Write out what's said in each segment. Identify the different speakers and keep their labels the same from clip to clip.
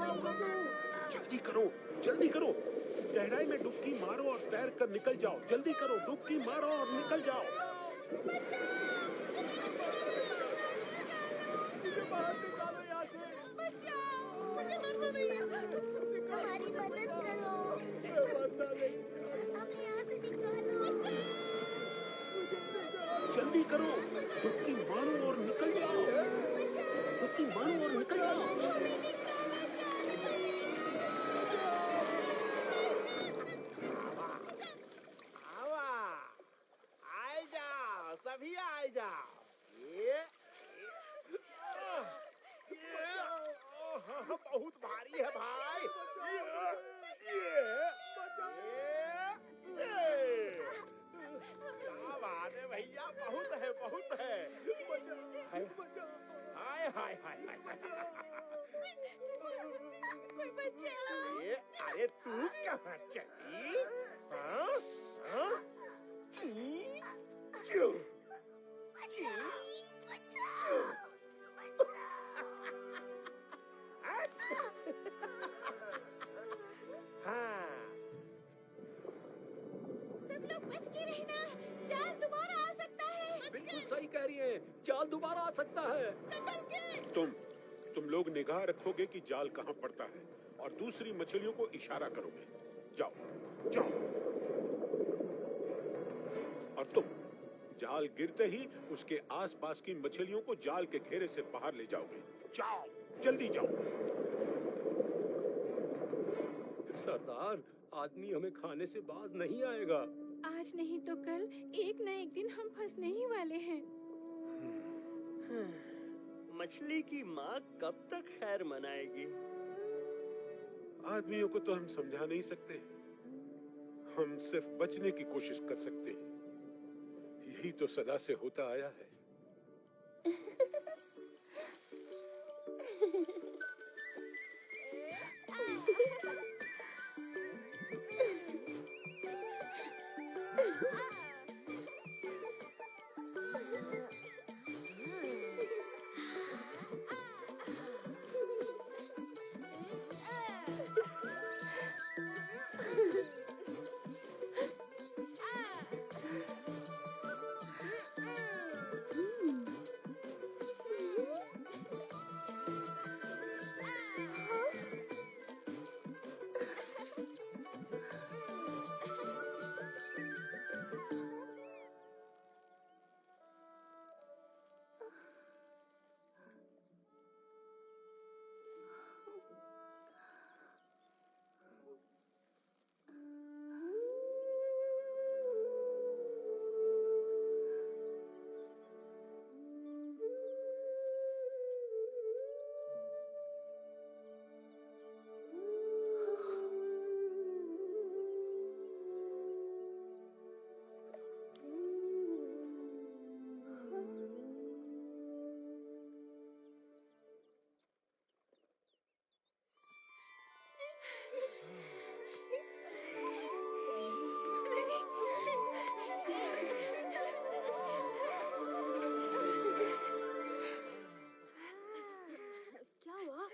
Speaker 1: जल्दी करो, जल्दी करो। गहराई में डुबकी मारो और तैर कर निकल जाओ। जल्दी करो, डुबकी मारो और निकल जाओ।
Speaker 2: मुझे बाहर निकालो यहाँ से।
Speaker 3: हमारी मदद करो। हमें यहाँ से निकालो।
Speaker 1: जल्दी करो, डुबकी मारो और निकल जाओ। डुबकी मारो और निकल जाओ।
Speaker 2: आए जाओ, सभी आए जाओ। ये बहुत भारी है भाई। क्या बात है भैया, बहुत है, बहुत है। हाय हाय हाय हाय।
Speaker 3: कोई बचाओ।
Speaker 2: ये अरे तू कहाँ चली? हाँ हाँ क्यों?
Speaker 3: सब लोग बच के रहना, जाल दोबारा आ सकता है।
Speaker 4: बिल्कुल सही कह रही है, जाल दोबारा आ सकता है।
Speaker 3: संभल के।
Speaker 1: तुम लोग निगाह रखोगे कि जाल कहाँ पड़ता है और दूसरी मछलियों को इशारा करोगे। जाओ जाओ। और तुम जाल गिरते ही उसके आसपास की मछलियों को जाल के घेरे से बाहर ले जाओगे। जाओ, जल्दी जाओ।
Speaker 4: सरदार, आदमी हमें खाने से बाज नहीं आएगा।
Speaker 5: आज नहीं तो कल एक न एक दिन हम फंसने ही वाले हैं।
Speaker 6: मछली की माँ कब तक खैर मनाएगी?
Speaker 1: आदमियों को तो हम समझा नहीं सकते, हम सिर्फ बचने की कोशिश कर सकते हैं। यही तो सदा से होता आया है।
Speaker 3: क्या हुआ?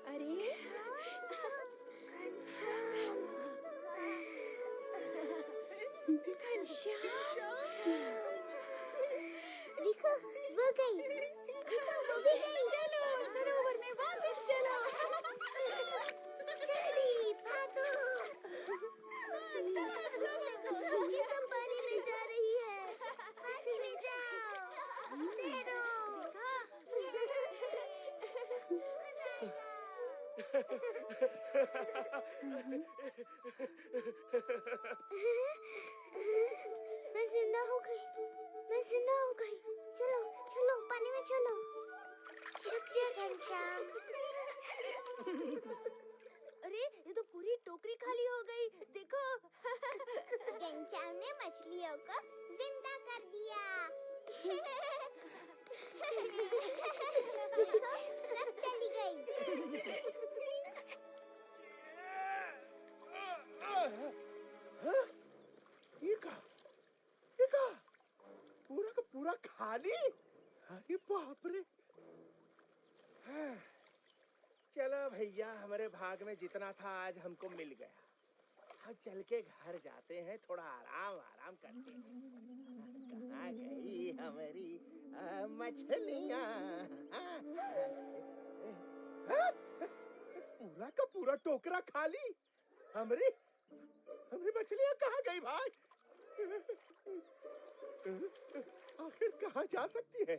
Speaker 5: अरे घनश्याम,
Speaker 3: देखो वो गई। देखो वो भी गई।
Speaker 5: चलो सरोवर में वापस चलो।
Speaker 3: जल्दी भागो। ये सब पानी में जा रही है। पानी में जाओ। तैरो। मैं जिंदा हो गई। मैं जिंदा हो गई। चलो चलो पानी में चलो। शुक्रिया घनश्याम। अरे ये तो पूरी टोकरी खाली हो गई। देखो घनश्याम ने मछलियों को जिंदा कर दिया। देखो सब चली गई।
Speaker 2: ये कहा? पूरा का पूरा खाली? अरे बाप रे। चलो भैया, हमारे भाग में जितना था आज हमको मिल गया। अब चल के घर जाते हैं, थोड़ा आराम करते हैं। कहाँ गई हमारी मछलियाँ? पूरा का पूरा टोकरा खाली। हमारी मछलियाँ कहाँ गई भाई? आखिर कहाँ जा सकती है?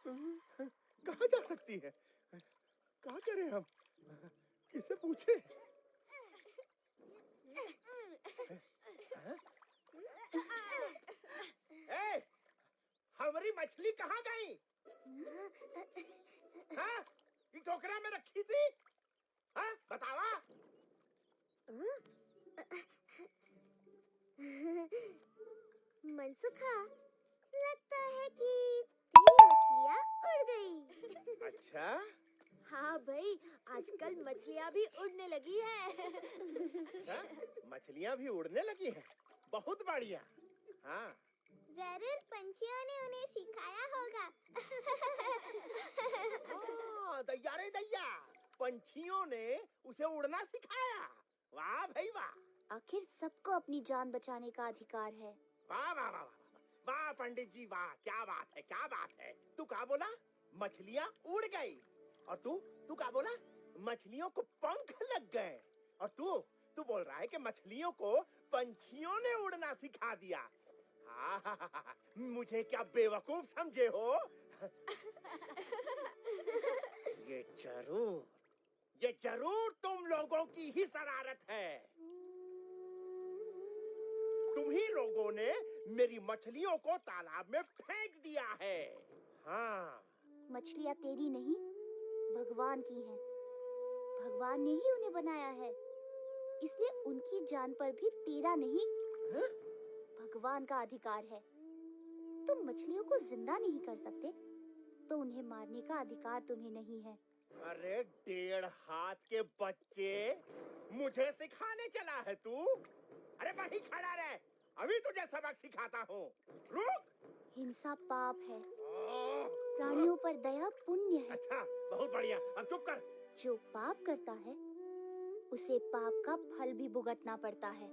Speaker 2: कहाँ जा सकती है? क्या करें हम? किसे पूछे? ए, हमारी मछली कहाँ गई? हाँ? ये टोकरा में रखी थी? हाँ? बतावा?
Speaker 3: मनसुखा, लगता है कि तेरी मछलियाँ उड़ गई।
Speaker 2: अच्छा?
Speaker 3: हाँ भाई, आजकल मछलियाँ भी उड़ने लगी है।
Speaker 2: अच्छा? मछलियाँ भी उड़ने लगी हैं? बहुत बढ़िया। हाँ।
Speaker 3: जरूर पंछियों ने उन्हें सिखाया होगा।
Speaker 2: हाँ, दैया रे दैया, पंछियों ने उसे उड़ना सिखाया। वाह भाई वाह।
Speaker 3: आखिर सबको अपनी जान बचाने का अधिकार है।
Speaker 2: वाह वाह वाह वाह वाह पंडित जी वाह, क्या बात है, क्या बात है। तू क्या बोला? मछलियाँ उड़ गई। और तू क्या बोला? मछलियों को पंख लग गए। और तू बोल रहा है कि मछलियों को पंछियों ने उड़ना सिखा दिया। मुझे क्या बेवकूफ समझे हो? ये जरूर तुम लोगों की ही शरारत है। तुम ही लोगों ने मेरी मछलियों को तालाब में फेंक दिया है। हाँ।
Speaker 3: मछलियाँ तेरी नहीं, भगवान की हैं। भगवान ने ही उन्हें बनाया है, इसलिए उनकी जान पर भी तेरा नहीं, भगवान का अधिकार है। तुम मछलियों को जिंदा नहीं कर सकते, तो उन्हें मारने का अधिकार तुम्हें नहीं है।
Speaker 2: अरे 1.5 हाथ के बच्चे, मुझे सिखाने चला है तू? अरे वहीं खड़ा रह, अभी तुझे सबक सिखाता हूँ। रुक।
Speaker 3: हिंसा पाप है, प्राणियों पर दया पुण्य है।
Speaker 2: अच्छा, बहुत बढ़िया, अब चुप कर।
Speaker 3: जो पाप करता है, उसे पाप का फल भी भुगतना पड़ता है।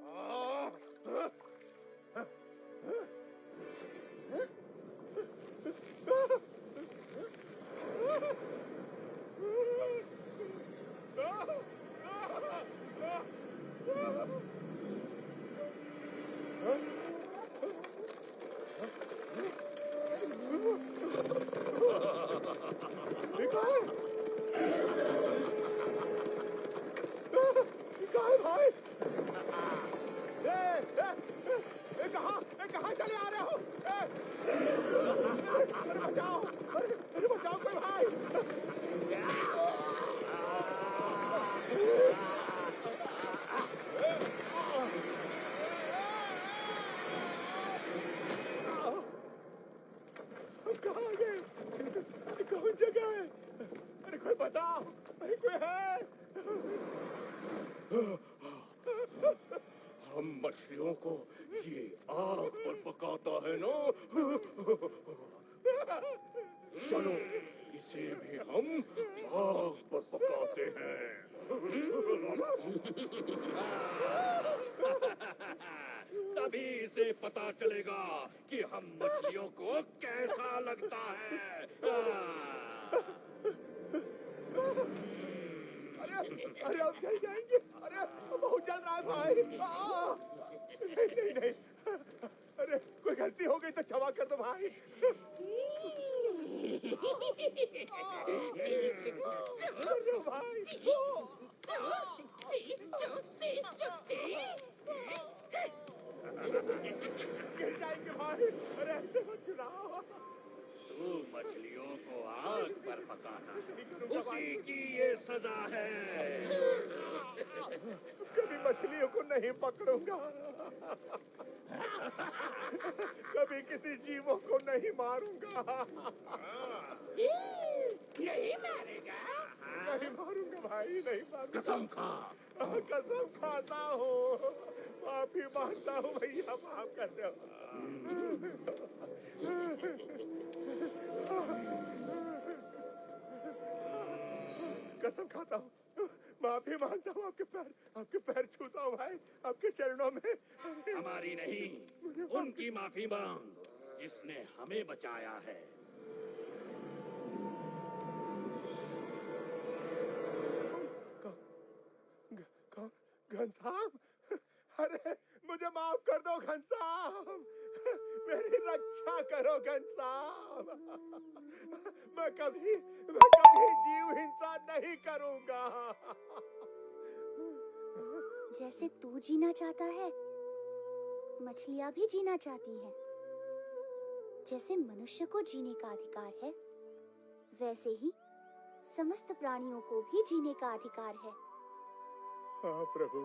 Speaker 2: कहाँ चले आ रहे हो? अरे बचाओ, अरे बचाओ कोई भाई। कहाँ गए? कौन जगह है? अरे कोई बताओ, अरे कोई है?
Speaker 1: हम मछलियों को ये आग पर पकाता है ना। चलो इसे भी हम आग पर पकाते हैं। तभी इसे पता चलेगा कि हम मछलियों को कैसा लगता है।
Speaker 2: अरे अब चल जाएंगे। अरे बहुत जल रहा है भाई। नहीं, अरे कोई गलती हो गई तो क्षमा कर दो भाई। अरे भाई, गिर जाएंगे भाई। अरे ऐसे मत चुनाव।
Speaker 1: तू मछलियों को आग पर पकाना, उसी की ये सजा है।
Speaker 2: कभी मछलियों को नहीं पकड़ूंगा, कभी किसी जीवों को नहीं मारूंगा।
Speaker 1: नहीं मारेगा?
Speaker 2: नहीं मारूंगा भाई, नहीं मारूंगा।
Speaker 1: कसम खा।
Speaker 2: कसम खाता हूँ, माफी मानता हूँ भैया, माफ कर दो। कसम खाता हूँ, माफी मांगता हूँ, आपके पैर छूता हूँ भाई, आपके चरणों में।
Speaker 7: हमारी नहीं, उनकी माफी मांग जिसने हमें बचाया है।
Speaker 2: घनश्याम, अरे मुझे माफ कर दो घनश्याम, मेरी रक्षा करो घनश्याम। मैं कभी जीव हिंसा नहीं करूंगा।
Speaker 3: जैसे तू जीना चाहता है, मछलियाँ भी जीना चाहती हैं। जैसे मनुष्य को जीने का अधिकार है, वैसे ही समस्त प्राणियों को भी जीने का अधिकार है।
Speaker 2: हाँ प्रभु,